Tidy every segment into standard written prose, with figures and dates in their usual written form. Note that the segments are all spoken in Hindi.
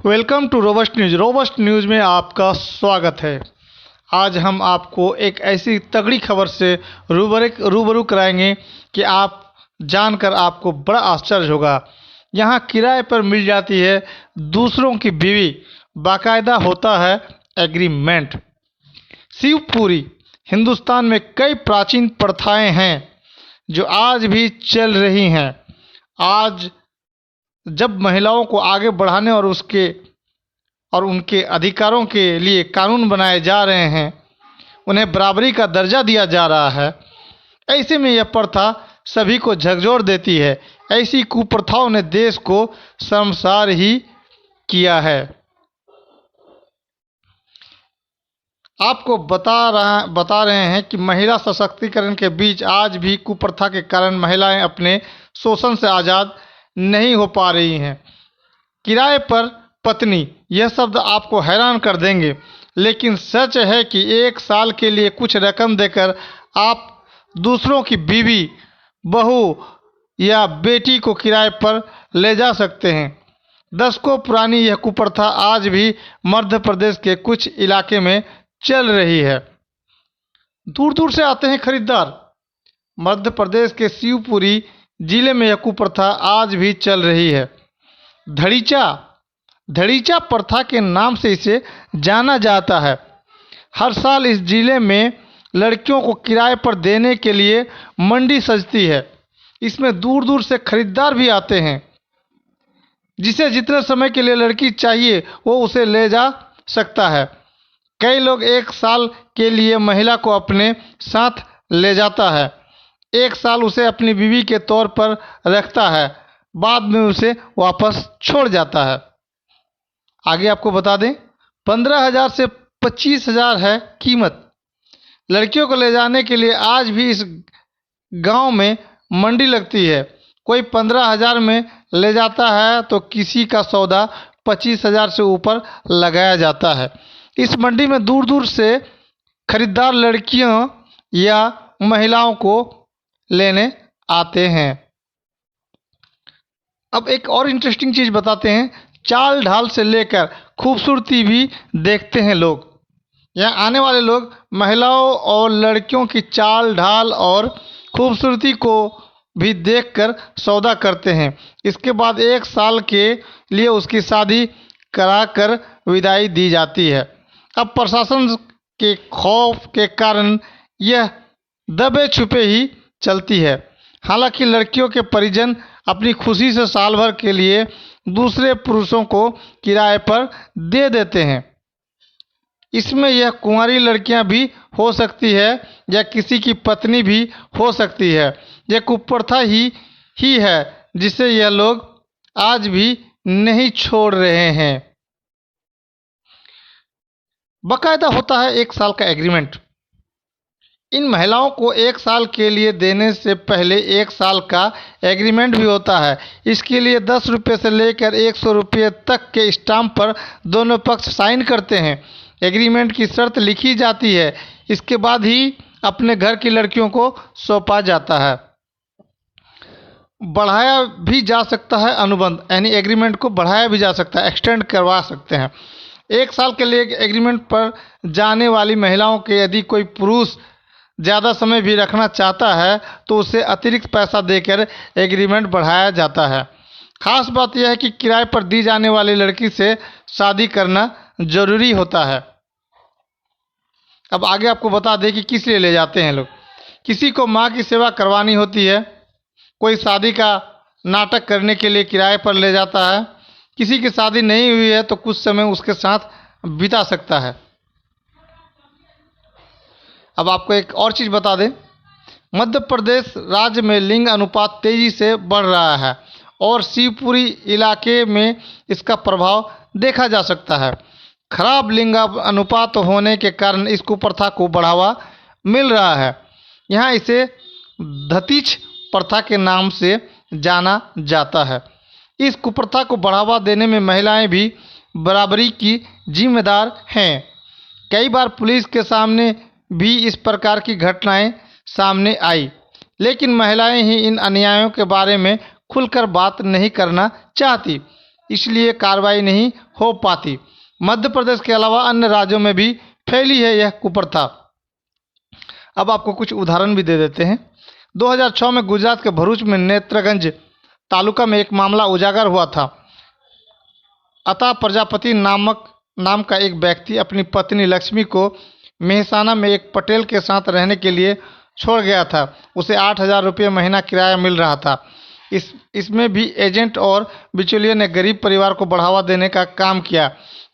Welcome to robust news. Robust news में आपका स्वागत है। आज हम आपको एक ऐसी तगड़ी खबर से रूबरू कराएंगे कि आप जानकर आपको बड़ा आश्चर्य होगा। यहाँ किराए पर मिल जाती है दूसरों की बीवी, बाकायदा होता है एग्रीमेंट। शिवपुरी। हिंदुस्तान में कई प्राचीन प्रथाएं हैं जो आज भी चल रही हैं। आज जब महिलाओं को आगे बढ़ाने और उनके अधिकारों के लिए कानून बनाए जा रहे हैं, उन्हें बराबरी का दर्जा दिया जा रहा है, ऐसे में यह प्रथा सभी को झकझोर देती है। ऐसी कुप्रथाओं ने देश को शर्मसार ही किया है। आपको बता रहे हैं कि महिला सशक्तिकरण के बीच आज भी कुप्रथा के कारण महिलाएं अपने शोषण से आज़ाद नहीं हो पा रही हैं। किराए पर पत्नी, यह शब्द आपको हैरान कर देंगे, लेकिन सच है कि एक साल के लिए कुछ रकम देकर आप दूसरों की बीवी, बहू या बेटी को किराए पर ले जा सकते हैं। दशकों पुरानी यह कुप्रथा आज भी मध्य प्रदेश के कुछ इलाके में चल रही है। दूर दूर से आते हैं खरीदार। मध्य प्रदेश के शिवपुरी जिले में यह कुप्रथा आज भी चल रही है। धड़ीचा प्रथा के नाम से इसे जाना जाता है। हर साल इस जिले में लड़कियों को किराए पर देने के लिए मंडी सजती है। इसमें दूर दूर से खरीदार भी आते हैं। जिसे जितने समय के लिए लड़की चाहिए वो उसे ले जा सकता है। कई लोग एक साल के लिए महिला को अपने साथ ले जाता है। एक साल उसे अपनी बीवी के तौर पर रखता है, बाद में उसे वापस छोड़ जाता है। आगे आपको बता दें, 15,000 से 25,000 है कीमत। लड़कियों को ले जाने के लिए आज भी इस गांव में मंडी लगती है। कोई 15,000 में ले जाता है तो किसी का सौदा 25,000 से ऊपर लगाया जाता है। इस मंडी में दूर दूर से खरीदार लड़कियों या महिलाओं को लेने आते हैं। अब एक और इंटरेस्टिंग चीज़ बताते हैं। चाल ढाल से लेकर खूबसूरती भी देखते हैं लोग। यहाँ आने वाले लोग महिलाओं और लड़कियों की चाल ढाल और खूबसूरती को भी देखकर सौदा करते हैं। इसके बाद एक साल के लिए उसकी शादी कराकर विदाई दी जाती है। अब प्रशासन के खौफ के कारण यह दबे छुपे ही चलती है। हालांकि लड़कियों के परिजन अपनी खुशी से साल भर के लिए दूसरे पुरुषों को किराए पर दे देते हैं। इसमें यह कुंवारी लड़कियां भी हो सकती है या किसी की पत्नी भी हो सकती है। यह कुप्रथा ही है जिसे यह लोग आज भी नहीं छोड़ रहे हैं। बाकायदा होता है एक साल का एग्रीमेंट। इन महिलाओं को एक साल के लिए देने से पहले एक साल का एग्रीमेंट भी होता है। इसके लिए 10 रुपये से लेकर 100 रुपये तक के स्टाम्प पर दोनों पक्ष साइन करते हैं। एग्रीमेंट की शर्त लिखी जाती है। इसके बाद ही अपने घर की लड़कियों को सौंपा जाता है। बढ़ाया भी जा सकता है अनुबंध, यानी एग्रीमेंट को बढ़ाया भी जा सकता है, एक्सटेंड करवा सकते हैं। एक साल के लिए एग्रीमेंट पर जाने वाली महिलाओं के यदि कोई पुरुष ज़्यादा समय भी रखना चाहता है तो उसे अतिरिक्त पैसा देकर एग्रीमेंट बढ़ाया जाता है। खास बात यह है कि किराए पर दी जाने वाली लड़की से शादी करना जरूरी होता है। अब आगे आपको बता दें कि किस लिए ले जाते हैं लोग। किसी को माँ की सेवा करवानी होती है, कोई शादी का नाटक करने के लिए किराए पर ले जाता है, किसी की शादी नहीं हुई है तो कुछ समय उसके साथ बिता सकता है। अब आपको एक और चीज़ बता दें, मध्य प्रदेश राज्य में लिंग अनुपात तेज़ी से बढ़ रहा है और शिवपुरी इलाके में इसका प्रभाव देखा जा सकता है। खराब लिंग अनुपात होने के कारण इस कुप्रथा को बढ़ावा मिल रहा है। यहाँ इसे धतीच प्रथा के नाम से जाना जाता है। इस कुप्रथा को बढ़ावा देने में महिलाएं भी बराबरी की जिम्मेदार हैं। कई बार पुलिस के सामने भी इस प्रकार की घटनाएं सामने आई, लेकिन महिलाएं ही इन अन्यायों के बारे में खुलकर बात नहीं करना चाहती। इसलिए कार्रवाई नहीं हो पाती। मध्य प्रदेश के अलावा अन्य राज्यों में भी फैली है यह कुप्रथा। अब आपको कुछ उदाहरण भी दे देते हैं। 2006 में गुजरात के भरूच में नेत्रगंज तालुका में एक मामला उजागर हुआ था। अतः प्रजापति नाम का एक व्यक्ति अपनी पत्नी लक्ष्मी को मेहसाना में एक पटेल के साथ रहने के लिए छोड़ गया था। उसे 8,000 रुपये महीना किराया मिल रहा था। इसमें भी एजेंट और बिचौलिए ने गरीब परिवार को बढ़ावा देने का काम किया।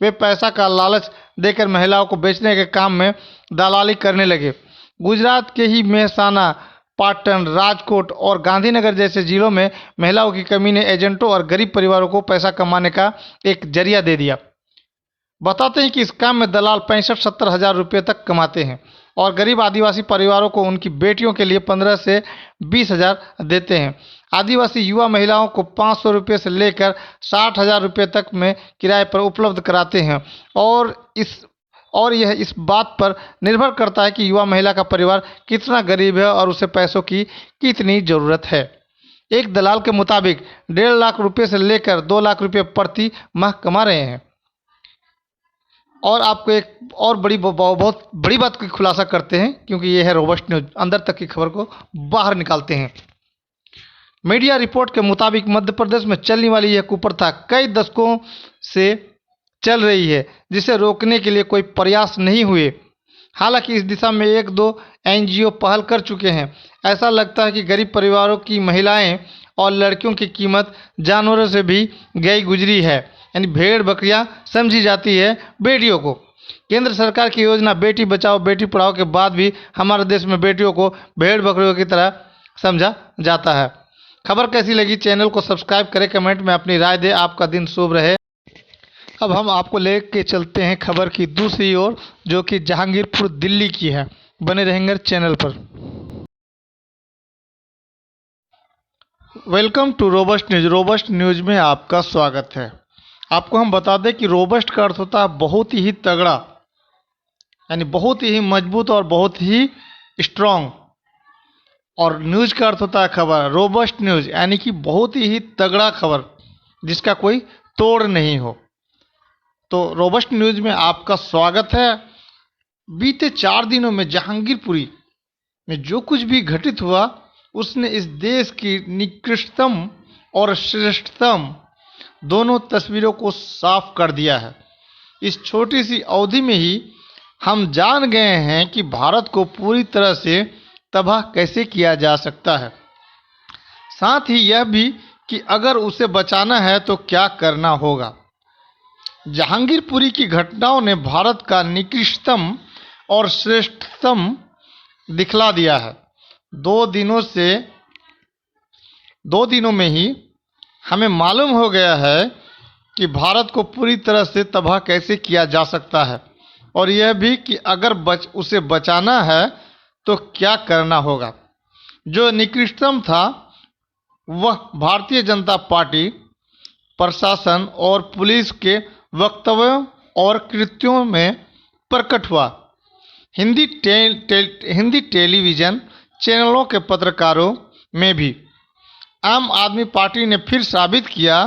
वे पैसा का लालच देकर महिलाओं को बेचने के काम में दलाली करने लगे। गुजरात के ही मेहसाना, पाटन, राजकोट और गांधीनगर जैसे जिलों में महिलाओं की कमी ने एजेंटों और गरीब परिवारों को पैसा कमाने का एक जरिया दे दिया। बताते हैं कि इस काम में दलाल 65-70 हज़ार रुपये तक कमाते हैं और गरीब आदिवासी परिवारों को उनकी बेटियों के लिए 15 से 20 हज़ार देते हैं। आदिवासी युवा महिलाओं को 500 रुपये से लेकर 60,000 रुपये तक में किराए पर उपलब्ध कराते हैं और यह इस बात पर निर्भर करता है कि युवा महिला का परिवार कितना गरीब है और उसे पैसों की कितनी ज़रूरत है। एक दलाल के मुताबिक 1.5 लाख रुपये से लेकर 2 लाख रुपये प्रति माह कमा रहे हैं। और आपको एक और बहुत बड़ी बात की खुलासा करते हैं, क्योंकि ये है रोबस्ट न्यूज, अंदर तक की खबर को बाहर निकालते हैं। मीडिया रिपोर्ट के मुताबिक मध्य प्रदेश में चलने वाली यह कुप्रथा कई दशकों से चल रही है, जिसे रोकने के लिए कोई प्रयास नहीं हुए। हालांकि इस दिशा में 1-2 NGO पहल कर चुके हैं। ऐसा लगता है कि गरीब परिवारों की महिलाएं और लड़कियों की कीमत जानवरों से भी गई गुजरी है, यानी भेड़ बकरियां समझी जाती है बेटियों को। केंद्र सरकार की योजना बेटी बचाओ बेटी पढ़ाओ के बाद भी हमारे देश में बेटियों को भेड़ बकरियों की तरह समझा जाता है। खबर कैसी लगी? चैनल को सब्सक्राइब करें, कमेंट में अपनी राय दें। आपका दिन शुभ रहे। अब हम आपको लेके चलते हैं खबर की दूसरी ओर, जो कि जहांगीरपुर दिल्ली की है। बने रहेंगे चैनल पर। Welcome to robust news. Robust news में आपका स्वागत है। आपको हम बता दें कि रोबस्ट का अर्थ होता है बहुत ही तगड़ा, यानी बहुत ही मजबूत और बहुत ही स्ट्रांग। और न्यूज का अर्थ होता है खबर। रोबस्ट न्यूज यानी कि बहुत ही तगड़ा खबर जिसका कोई तोड़ नहीं हो। तो रोबस्ट न्यूज में आपका स्वागत है। बीते 4 दिनों में जहांगीरपुरी में जो कुछ भी घटित हुआ, उसने इस देश की निकृष्टतम और श्रेष्ठतम दोनों तस्वीरों को साफ कर दिया है। इस छोटी सी अवधि में ही हम जान गए हैं कि भारत को पूरी तरह से तबाह कैसे किया जा सकता है। साथ ही यह भी कि अगर उसे बचाना है तो क्या करना होगा। जहांगीरपुरी की घटनाओं ने भारत का निकृष्टतम और श्रेष्ठतम दिखला दिया है। 2 दिनों में ही हमें मालूम हो गया है कि भारत को पूरी तरह से तबाह कैसे किया जा सकता है, और यह भी कि अगर उसे बचाना है तो क्या करना होगा। जो निकृष्टतम था वह भारतीय जनता पार्टी, प्रशासन और पुलिस के वक्तव्यों और कृत्यों में प्रकट हुआ। हिंदी टेलीविज़न चैनलों के पत्रकारों में भी आम आदमी पार्टी ने फिर साबित किया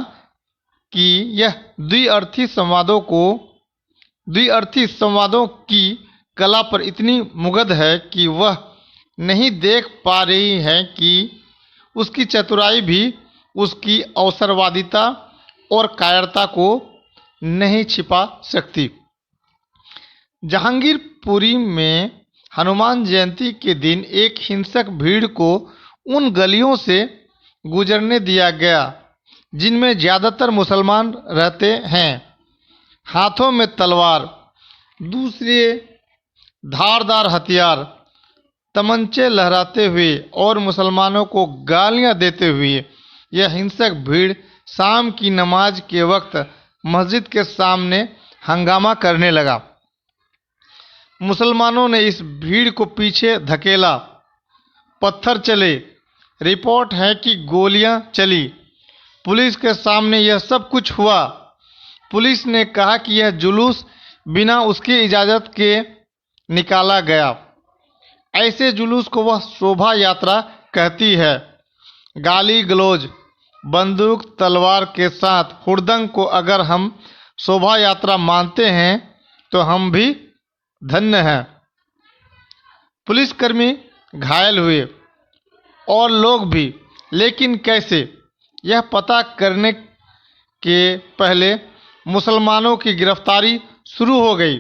कि यह द्विअर्थी संवादों की कला पर इतनी मुग्ध है कि वह नहीं देख पा रही है कि उसकी चतुराई भी उसकी अवसरवादिता और कायरता को नहीं छिपा सकती। जहांगीरपुरी में हनुमान जयंती के दिन एक हिंसक भीड़ को उन गलियों से गुजरने दिया गया जिनमें ज़्यादातर मुसलमान रहते हैं। हाथों में तलवार, दूसरे धारदार हथियार, तमंचे लहराते हुए और मुसलमानों को गालियां देते हुए यह हिंसक भीड़ शाम की नमाज के वक्त मस्जिद के सामने हंगामा करने लगा। मुसलमानों ने इस भीड़ को पीछे धकेला, पत्थर चले, रिपोर्ट है कि गोलियां चली। पुलिस के सामने यह सब कुछ हुआ। पुलिस ने कहा कि यह जुलूस बिना उसकी इजाज़त के निकाला गया। ऐसे जुलूस को वह शोभा यात्रा कहती है। गाली गलौज, बंदूक तलवार के साथ हुड़दंग को अगर हम शोभा यात्रा मानते हैं तो हम भी धन्य हैं। पुलिसकर्मी घायल हुए और लोग भी, लेकिन कैसे, यह पता करने के पहले मुसलमानों की गिरफ्तारी शुरू हो गई।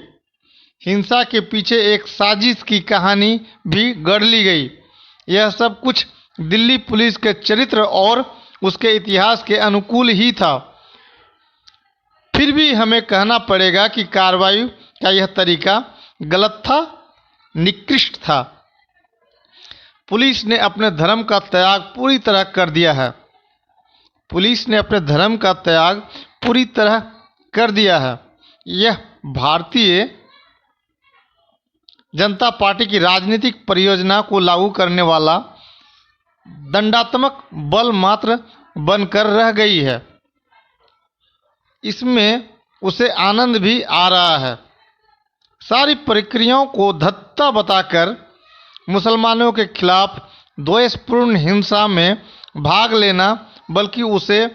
हिंसा के पीछे एक साजिश की कहानी भी गढ़ ली गई। यह सब कुछ दिल्ली पुलिस के चरित्र और उसके इतिहास के अनुकूल ही था। फिर भी हमें कहना पड़ेगा कि कार्रवाई का यह तरीका गलत था, निकृष्ट था। पुलिस ने अपने धर्म का त्याग पूरी तरह कर दिया है। पुलिस ने अपने धर्म का त्याग पूरी तरह कर दिया है। यह भारतीय जनता पार्टी की राजनीतिक परियोजना को लागू करने वाला दंडात्मक बल मात्र बनकर रह गई है। इसमें उसे आनंद भी आ रहा है। सारी प्रक्रियाओं को धत्ता बताकर मुसलमानों के खिलाफ द्वेषपूर्ण हिंसा में भाग लेना, बल्कि उसे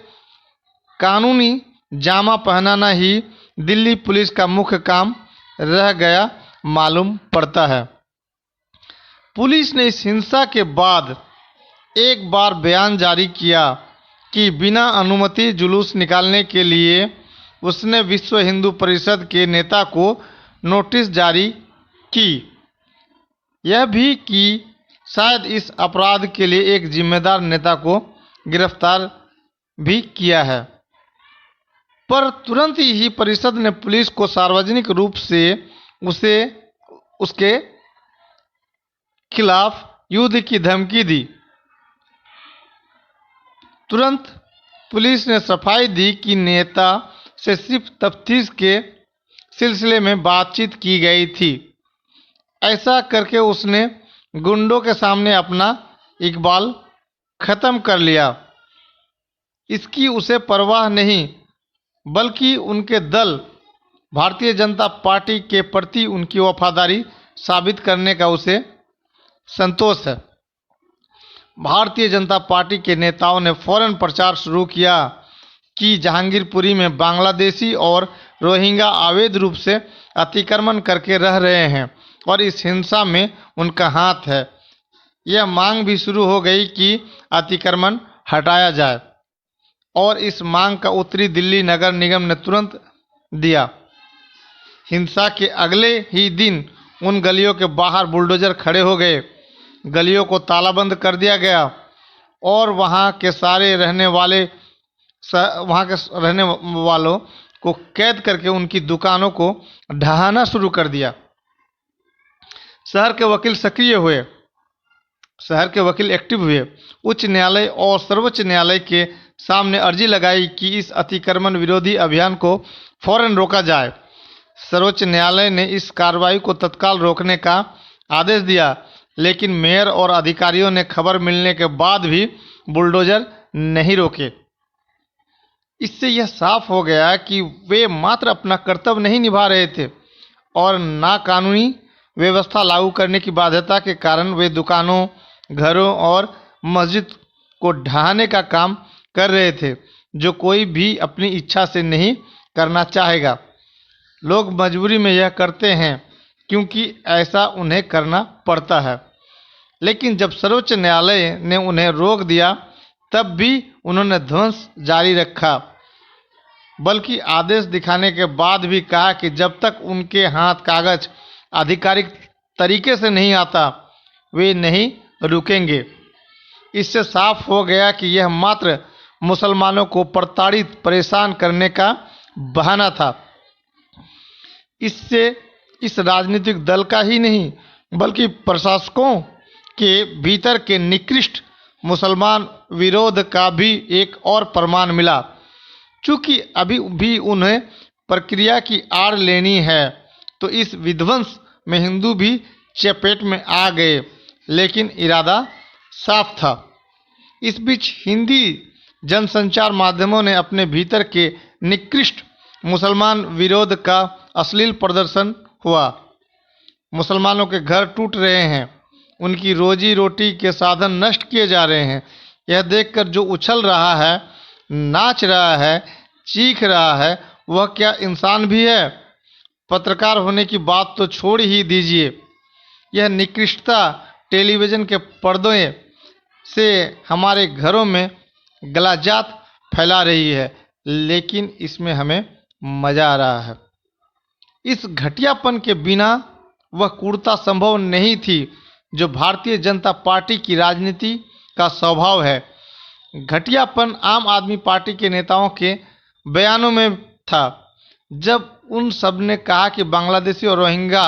कानूनी जामा पहनाना ही दिल्ली पुलिस का मुख्य काम रह गया मालूम पड़ता है। पुलिस ने इस हिंसा के बाद एक बार बयान जारी किया कि बिना अनुमति जुलूस निकालने के लिए उसने विश्व हिंदू परिषद के नेता को नोटिस जारी की। यह भी कि शायद इस अपराध के लिए एक जिम्मेदार नेता को गिरफ्तार भी किया है। पर तुरंत ही परिषद ने पुलिस को सार्वजनिक रूप से उसके खिलाफ युद्ध की धमकी दी। तुरंत पुलिस ने सफाई दी कि नेता से सिर्फ तफ्तीश के सिलसिले में बातचीत की गई थी। ऐसा करके उसने गुंडों के सामने अपना इकबाल खत्म कर लिया। इसकी उसे परवाह नहीं, बल्कि उनके दल भारतीय जनता पार्टी के प्रति उनकी वफादारी साबित करने का उसे संतोष है। भारतीय जनता पार्टी के नेताओं ने फौरन प्रचार शुरू किया कि जहांगीरपुरी में बांग्लादेशी और रोहिंग्या अवैध रूप से अतिक्रमण करके रह रहे हैं और इस हिंसा में उनका हाथ है। यह मांग भी शुरू हो गई कि अतिक्रमण हटाया जाए और इस मांग का उत्तरी दिल्ली नगर निगम ने तुरंत दिया। हिंसा के अगले ही दिन उन गलियों के बाहर बुलडोजर खड़े हो गए, गलियों को तालाबंद कर दिया गया और वहां के रहने वालों को कैद करके उनकी दुकानों को ढहाना शुरू कर दिया। शहर के वकील सक्रिय हुए, शहर के वकील एक्टिव हुए। उच्च न्यायालय और सर्वोच्च न्यायालय के सामने अर्जी लगाई कि इस अतिक्रमण विरोधी अभियान को फौरन रोका जाए। सर्वोच्च न्यायालय ने इस कार्रवाई को तत्काल रोकने का आदेश दिया, लेकिन मेयर और अधिकारियों ने खबर मिलने के बाद भी बुलडोजर नहीं रोके। इससे यह साफ हो गया कि वे मात्र अपना कर्तव्य नहीं निभा रहे थे और नाकानूनी व्यवस्था लागू करने की बाध्यता के कारण वे दुकानों, घरों और मस्जिद को ढहाने का काम कर रहे थे, जो कोई भी अपनी इच्छा से नहीं करना चाहेगा। लोग मजबूरी में यह करते हैं क्योंकि ऐसा उन्हें करना पड़ता है। लेकिन जब सर्वोच्च न्यायालय ने उन्हें रोक दिया, तब भी उन्होंने ध्वंस जारी रखा, बल्कि आदेश दिखाने के बाद भी कहा कि जब तक उनके हाथ कागज आधिकारिक तरीके से नहीं आता, वे नहीं रुकेंगे। इससे साफ हो गया कि यह मात्र मुसलमानों को प्रताड़ित, परेशान करने का बहाना था। इससे इस राजनीतिक दल का ही नहीं, बल्कि प्रशासकों के भीतर के निकृष्ट मुसलमान विरोध का भी एक और प्रमाण मिला। चूंकि अभी भी उन्हें प्रक्रिया की आड़ लेनी है, तो इस विध्वंस में हिंदू भी चपेट में आ गए, लेकिन इरादा साफ था। इस बीच हिंदी जनसंचार माध्यमों ने अपने भीतर के निकृष्ट मुसलमान विरोध का अश्लील प्रदर्शन हुआ। मुसलमानों के घर टूट रहे हैं, उनकी रोजी रोटी के साधन नष्ट किए जा रहे हैं। यह देखकर जो उछल रहा है नाच रहा है, चीख रहा है, वह क्या इंसान भी है? पत्रकार होने की बात तो छोड़ ही दीजिए। यह निकृष्टता टेलीविज़न के पर्दों से हमारे घरों में गलाजात फैला रही है, लेकिन इसमें हमें मज़ा आ रहा है। इस घटियापन के बिना वह क्रूरता संभव नहीं थी जो भारतीय जनता पार्टी की राजनीति का स्वभाव है। घटियापन आम आदमी पार्टी के नेताओं के बयानों में था, जब उन सब ने कहा कि बांग्लादेशी और रोहिंग्या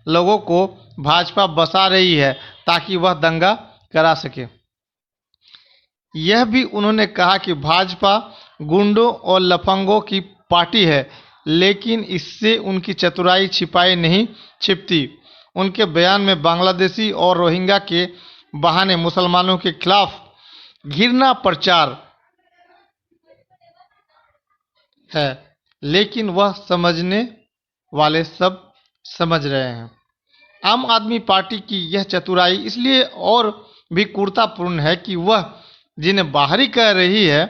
लोगों को भाजपा बसा रही है ताकि वह दंगा करा सके। यह भी उन्होंने कहा कि भाजपा गुंडों और लफंगों की पार्टी है, लेकिन इससे उनकी चतुराई छिपाई नहीं छिपती। उनके बयान में बांग्लादेशी और रोहिंग्या के बहाने मुसलमानों के खिलाफ घृणा प्रचार है, लेकिन वह समझने वाले सब समझ रहे हैं। आम आदमी पार्टी की यह चतुराई इसलिए और भी क्रूरतापूर्ण है कि वह जिन्हें बाहरी कह रही है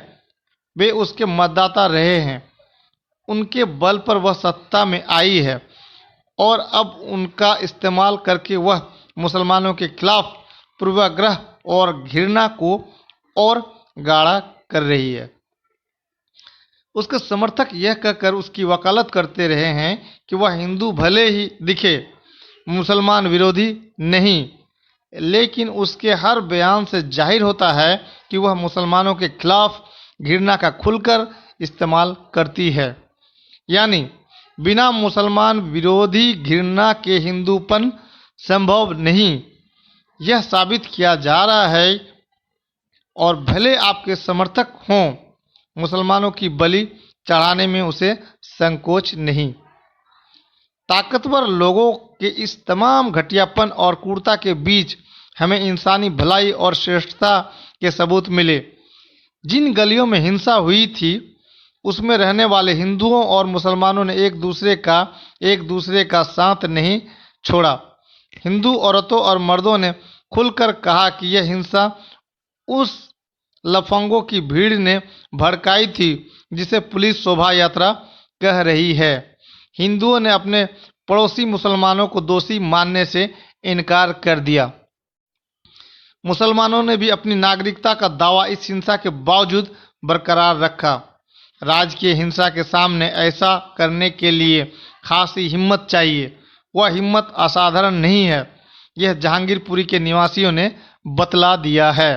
वे उसके मतदाता रहे हैं। उनके बल पर वह सत्ता में आई है और अब उनका इस्तेमाल करके वह मुसलमानों के खिलाफ पूर्वाग्रह और घृणा को और गाढ़ा कर रही है। उसके समर्थक यह कहकर उसकी वकालत करते रहे हैं कि वह हिंदू भले ही दिखे, मुसलमान विरोधी नहीं, लेकिन उसके हर बयान से जाहिर होता है कि वह मुसलमानों के खिलाफ घृणा का खुलकर इस्तेमाल करती है। यानी बिना मुसलमान विरोधी घृणा के हिंदूपन संभव नहीं, यह साबित किया जा रहा है। और भले आपके समर्थक हों, मुसलमानों की बलि चढ़ाने में उसे संकोच नहीं। ताकतवर लोगों के इस तमाम घटियापन और क्रूरता के बीच हमें इंसानी भलाई और श्रेष्ठता के सबूत मिले। जिन गलियों में हिंसा हुई थी उसमें रहने वाले हिंदुओं और मुसलमानों ने एक दूसरे का साथ नहीं छोड़ा। हिंदू औरतों और मर्दों ने खुलकर कहा कि यह हिंसा उस लफंगों की भीड़ ने भड़काई थी जिसे पुलिस शोभा यात्रा कह रही है। हिंदुओं ने अपने पड़ोसी मुसलमानों को दोषी मानने से इनकार कर दिया। मुसलमानों ने भी अपनी नागरिकता का दावा इस हिंसा के बावजूद बरकरार रखा। राजकीय हिंसा के सामने ऐसा करने के लिए खासी हिम्मत चाहिए। वह हिम्मत असाधारण नहीं है, यह जहांगीरपुरी के निवासियों ने बतला दिया है।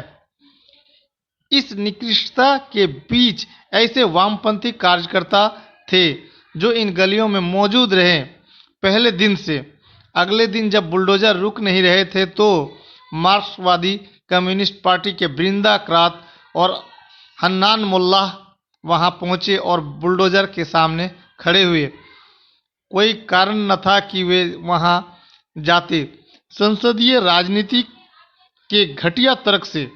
इस निकृष्टता के बीच ऐसे वामपंथी कार्यकर्ता थे जो इन गलियों में मौजूद रहे पहले दिन से। अगले दिन जब बुलडोजर रुक नहीं रहे थे तो मार्क्सवादी कम्युनिस्ट पार्टी के बृंदा क्रात और हन्नान मुल्ला वहां पहुंचे और बुलडोजर के सामने खड़े हुए। कोई कारण न था कि वे वहां जाते। संसदीय राजनीति के घटिया तर्क से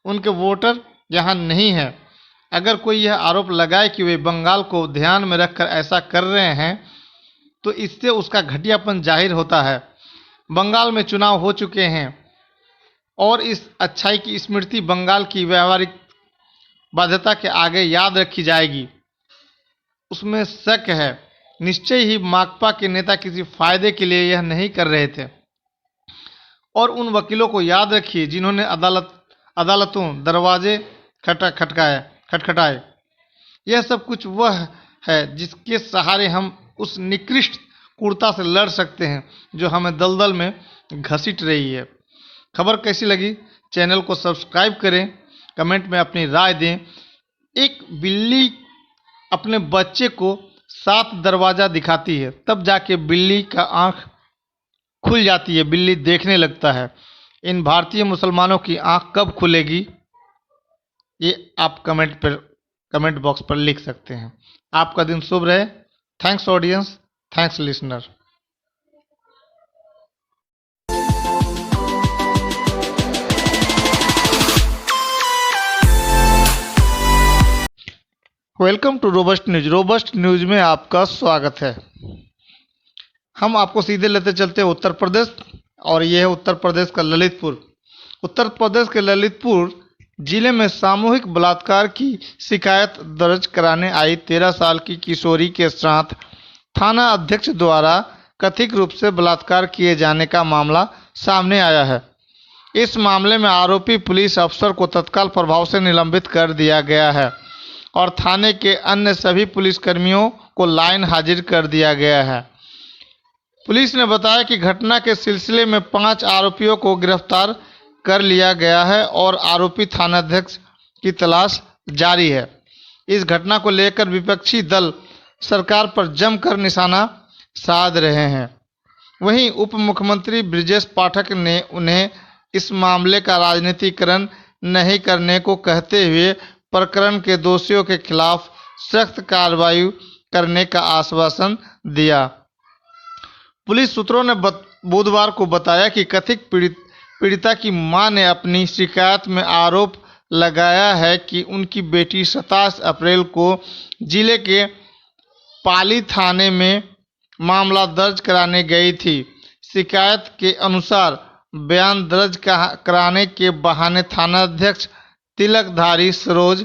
उनके वोटर यहाँ नहीं हैं। अगर कोई यह आरोप लगाए कि वे बंगाल को ध्यान में रखकर ऐसा कर रहे हैं तो इससे उसका घटियापन जाहिर होता है। बंगाल में चुनाव हो चुके हैं और इस अच्छाई की स्मृति बंगाल की व्यवहारिक बाध्यता के आगे याद रखी जाएगी, उसमें शक है। निश्चय ही माकपा के नेता किसी फायदे के लिए यह नहीं कर रहे थे। और उन वकीलों को याद रखिए जिन्होंने अदालतों दरवाजे खटखटाए। यह सब कुछ वह है जिसके सहारे हम उस निकृष्ट क्रूरता से लड़ सकते हैं जो हमें दलदल में घसीट रही है। खबर कैसी लगी? चैनल को सब्सक्राइब करें, कमेंट में अपनी राय दें। एक बिल्ली अपने बच्चे को 7 दरवाज़ा दिखाती है, तब जाके बिल्ली का आँख खुल जाती है, बिल्ली देखने लगता है। इन भारतीय मुसलमानों की आँख कब खुलेगी ये आप कमेंट बॉक्स पर लिख सकते हैं। आपका दिन शुभ रहे। Thanks audience, thanks listener. Welcome to robust news. Robust news में आपका स्वागत है। हम आपको सीधे लेते चलते हैं उत्तर प्रदेश, और यह है उत्तर प्रदेश का ललितपुर। उत्तर प्रदेश के ललितपुर जिले में सामूहिक बलात्कार की शिकायत दर्ज कराने आई 13 साल की किशोरी के साथ थाना अध्यक्ष द्वारा कथित रूप से बलात्कार किए जाने का मामला सामने आया है। इस मामले में आरोपी पुलिस अफसर को तत्काल प्रभाव से निलंबित कर दिया गया है और थाने के अन्य सभी पुलिसकर्मियों को लाइन हाजिर कर दिया गया है। पुलिस ने बताया कि घटना के सिलसिले में 5 आरोपियों को गिरफ्तार कर लिया गया है और आरोपी थानाध्यक्ष की तलाश जारी है। इस घटना को लेकर विपक्षी दल सरकार पर जमकर निशाना साध रहे हैं। वहीं उप मुख्यमंत्री ब्रिजेश पाठक ने उन्हें इस मामले का राजनीतिकरण नहीं करने को कहते हुए प्रकरण के दोषियों के खिलाफ सख्त कार्रवाई करने का आश्वासन दिया। पुलिस सूत्रों ने बुधवार को बताया कि कथित पीड़िता की मां ने अपनी शिकायत में आरोप लगाया है कि उनकी बेटी 27 अप्रैल को जिले के पाली थाने में मामला दर्ज कराने गई थी। शिकायत के अनुसार बयान दर्ज कराने के बहाने थानाध्यक्ष तिलकधारी सरोज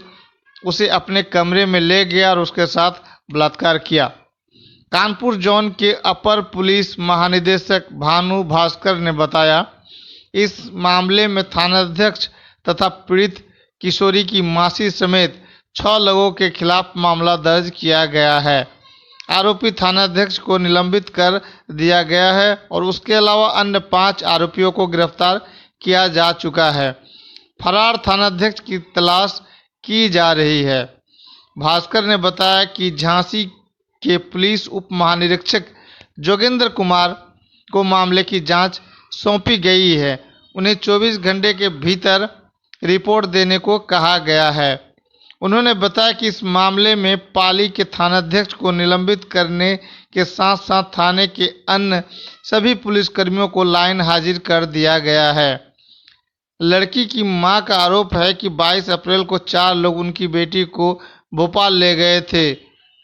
उसे अपने कमरे में ले गया और उसके साथ बलात्कार किया। कानपुर जोन के अपर पुलिस महानिदेशक भानु भास्कर ने बताया, इस मामले में थानाध्यक्ष तथा पीड़ित किशोरी की मासी समेत 6 लोगों के खिलाफ मामला दर्ज किया गया है। आरोपी थानाध्यक्ष को निलंबित कर दिया गया है और उसके अलावा अन्य 5 आरोपियों को गिरफ्तार किया जा चुका है। फरार थानाध्यक्ष की तलाश की जा रही है। भास्कर ने बताया कि झांसी के पुलिस उप महानिरीक्षक जोगेंद्र कुमार को मामले की जांच सौंपी गई है। उन्हें 24 घंटे के भीतर रिपोर्ट देने को कहा गया है। उन्होंने बताया कि इस मामले में पाली के थानाध्यक्ष को निलंबित करने के साथ साथ थाने के अन्य सभी पुलिसकर्मियों को लाइन हाजिर कर दिया गया है। लड़की की मां का आरोप है कि 22 अप्रैल को 4 लोग उनकी बेटी को भोपाल ले गए थे,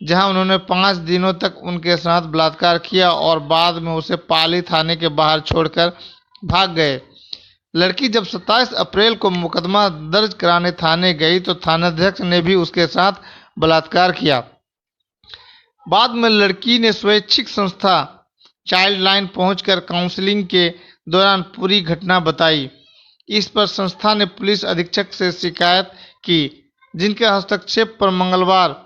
जहां उन्होंने 5 दिनों तक उनके साथ बलात्कार किया और बाद में उसे पाली थाने के बाहर छोड़कर भाग गए। लड़की जब 27 अप्रैल को मुकदमा दर्ज कराने थाने गई तो थानाध्यक्ष ने भी उसके साथ बलात्कार किया। बाद में लड़की ने स्वैच्छिक संस्था चाइल्ड लाइन पहुंचकर काउंसलिंग के दौरान पूरी घटना बताई। इस पर संस्था ने पुलिस अधीक्षक से शिकायत की, जिनके हस्तक्षेप पर मंगलवार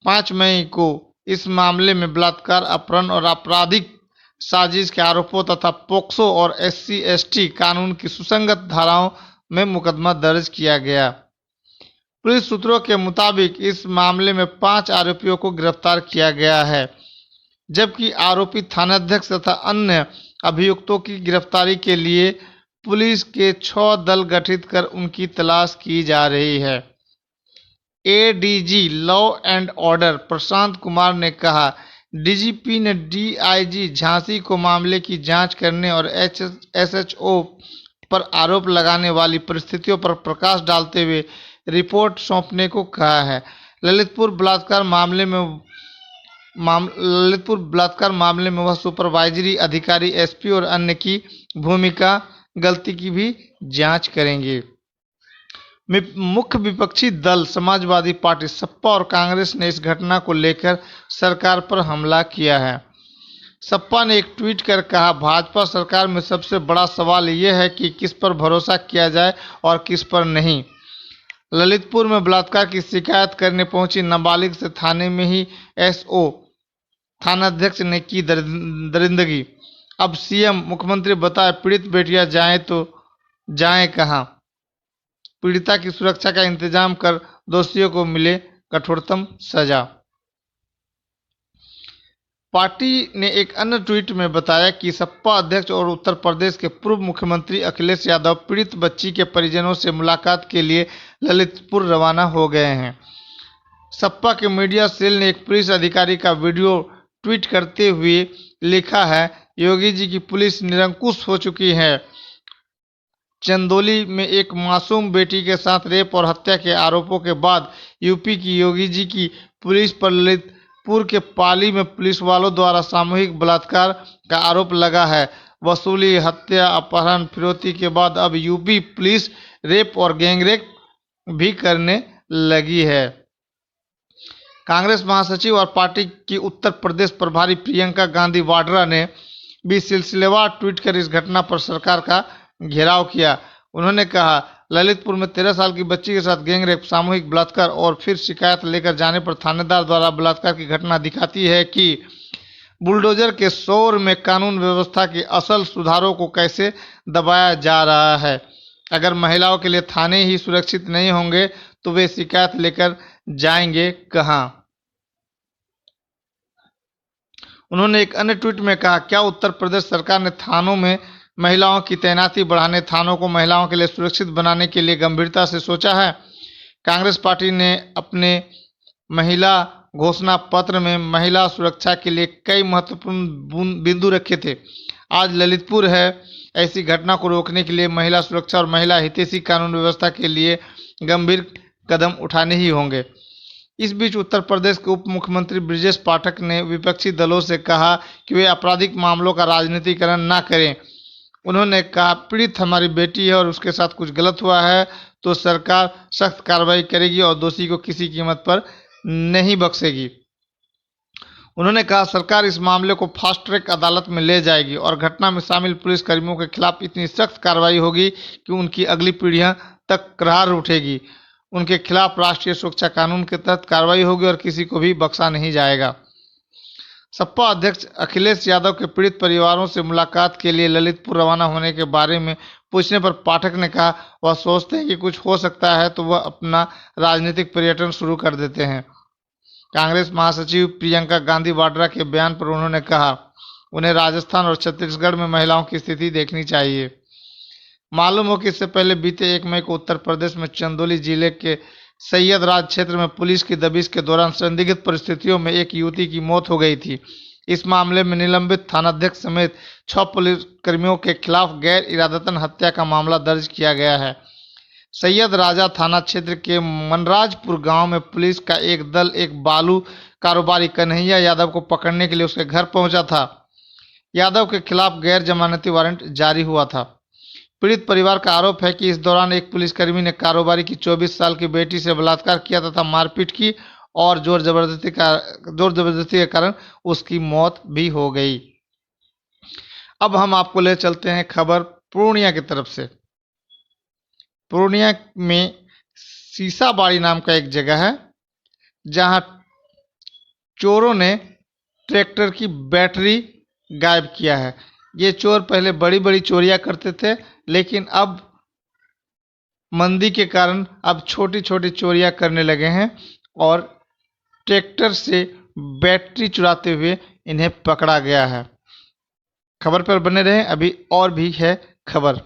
5 मई को इस मामले में बलात्कार, अपहरण और आपराधिक साजिश के आरोपों तथा पोक्सो और SC/ST कानून की सुसंगत धाराओं में मुकदमा दर्ज किया गया। पुलिस सूत्रों के मुताबिक इस मामले में 5 आरोपियों को गिरफ्तार किया गया है, जबकि आरोपी थानाध्यक्ष तथा अन्य अभियुक्तों की गिरफ्तारी के लिए पुलिस के 6 दल गठित कर उनकी तलाश की जा रही है। ADG law and order Prashant Kumar ने कहा, DGP ने DIG झांसी को मामले की जांच करने और SHO पर आरोप लगाने वाली परिस्थितियों पर प्रकाश डालते हुए रिपोर्ट सौंपने को कहा है। ललितपुर बलात्कार मामले में वह सुपरवाइजरी अधिकारी SP और अन्य की भूमिका गलती की भी जांच करेंगे। मुख्य विपक्षी दल समाजवादी पार्टी सपा और कांग्रेस ने इस घटना को लेकर सरकार पर हमला किया है। सपा ने एक ट्वीट कर कहा, भाजपा सरकार में सबसे बड़ा सवाल यह है कि किस पर भरोसा किया जाए और किस पर नहीं। ललितपुर में बलात्कार की शिकायत करने पहुंची नाबालिग से थाने में ही SO थानाध्यक्ष ने की दरिंदगी। अब CM मुख्यमंत्री बताए, पीड़ित बेटियां जाएं तो जाएं कहां? पीड़िता की सुरक्षा का इंतजाम कर दोषियों को मिले कठोरतम सजा। पार्टी ने एक अन्य ट्वीट में बताया कि सपा अध्यक्ष और उत्तर प्रदेश के पूर्व मुख्यमंत्री अखिलेश यादव पीड़ित बच्ची के परिजनों से मुलाकात के लिए ललितपुर रवाना हो गए हैं। सपा के मीडिया सेल ने एक पुलिस अधिकारी का वीडियो ट्वीट करते हुए लिखा है, योगी जी की पुलिस निरंकुश हो चुकी है। चंदौली में एक मासूम बेटी के साथ रेप और हत्या के आरोपों के बाद यूपी की योगी जी की पुलिस पर ललितपुर के पाली में पुलिस वालों द्वारा सामूहिक बलात्कार का आरोप लगा है। वसूली, हत्या, अपहरण, फिरौती के बाद अब यूपी पुलिस रेप और गैंगरेप भी करने लगी है। कांग्रेस महासचिव और पार्टी की उत्तर प्रदेश प्रभारी प्रियंका गांधी वाड्रा ने भी सिलसिलेवार ट्वीट कर इस घटना पर सरकार का घेराव किया। उन्होंने कहा, ललितपुर में 13 साल की बच्ची के साथ गैंगरेप, सामूहिक बलात्कार और फिर शिकायत लेकर जाने पर थानेदार द्वारा बलात्कार की घटना दिखाती है कि बुलडोजर के शोर में कानून व्यवस्था के असल सुधारों को कैसे दबाया जा रहा है। अगर महिलाओं के लिए थाने ही सुरक्षित नहीं होंगे तो वे शिकायत लेकर जाएंगे कहां। उन्होंने एक अन्य ट्वीट में कहा, क्या उत्तर प्रदेश सरकार ने थानों में महिलाओं की तैनाती बढ़ाने, थानों को महिलाओं के लिए सुरक्षित बनाने के लिए गंभीरता से सोचा है। कांग्रेस पार्टी ने अपने महिला घोषणा पत्र में महिला सुरक्षा के लिए कई महत्वपूर्ण बिंदु रखे थे। आज ललितपुर है। ऐसी घटना को रोकने के लिए महिला सुरक्षा और महिला हितैषी कानून व्यवस्था के लिए गंभीर कदम उठाने ही होंगे। इस बीच उत्तर प्रदेश के उप मुख्यमंत्री ब्रजेश पाठक ने विपक्षी दलों से कहा कि वे आपराधिक मामलों का राजनीतिकरण न करें। उन्होंने कहा, पीड़ित हमारी बेटी है और उसके साथ कुछ गलत हुआ है तो सरकार सख्त कार्रवाई करेगी और दोषी को किसी कीमत पर नहीं बख्शेगी। उन्होंने कहा, सरकार इस मामले को फास्ट ट्रैक अदालत में ले जाएगी और घटना में शामिल पुलिसकर्मियों के खिलाफ इतनी सख्त कार्रवाई होगी कि उनकी अगली पीढ़ियां तक करार उठेगी। उनके खिलाफ राष्ट्रीय सुरक्षा कानून के तहत कार्रवाई होगी और किसी को भी बख्शा नहीं जाएगा। सपा अध्यक्ष अखिलेश यादव के पीड़ित परिवारों से मुलाकात के लिए ललितपुर रवाना होने के बारे में पूछने पर पाठक ने कहा, वह सोचते हैं कि कुछ हो सकता है तो वह अपना राजनीतिक पर्यटन शुरू कर देते हैं। कांग्रेस महासचिव प्रियंका गांधी वाड्रा के बयान पर उन्होंने कहा, उन्हें राजस्थान और छत्तीसगढ़ में महिलाओं की स्थिति देखनी चाहिए। मालूम हो कि इससे पहले बीते 1 मई को उत्तर प्रदेश में चंदौली जिले के सैयदराज क्षेत्र में पुलिस की दबिश के दौरान संदिग्ध परिस्थितियों में एक युवती की मौत हो गई थी। इस मामले में निलंबित थानाध्यक्ष समेत 6 पुलिसकर्मियों के खिलाफ गैर इरादतन हत्या का मामला दर्ज किया गया है। सैयद राजा थाना क्षेत्र के मनराजपुर गांव में पुलिस का एक दल एक बालू कारोबारी कन्हैया यादव को पकड़ने के लिए उसके घर पहुंचा था। यादव के खिलाफ गैर जमानती वारंट जारी हुआ था। पीड़ित परिवार का आरोप है कि इस दौरान एक पुलिसकर्मी ने कारोबारी की 24 साल की बेटी से बलात्कार किया तथा मारपीट की और जोर जबरदस्ती के कारण उसकी मौत भी हो गई। अब हम आपको ले चलते हैं खबर पूर्णिया की तरफ से। पूर्णिया में सीसाबाड़ी नाम का एक जगह है जहां चोरों ने ट्रैक्टर की बैटरी गायब किया है। ये चोर पहले बड़ी बड़ी चोरियां करते थे, लेकिन अब मंदी के कारण अब छोटी छोटी चोरियां करने लगे हैं और ट्रैक्टर से बैटरी चुराते हुए इन्हें पकड़ा गया है। खबर पर बने रहें, अभी और भी है खबर।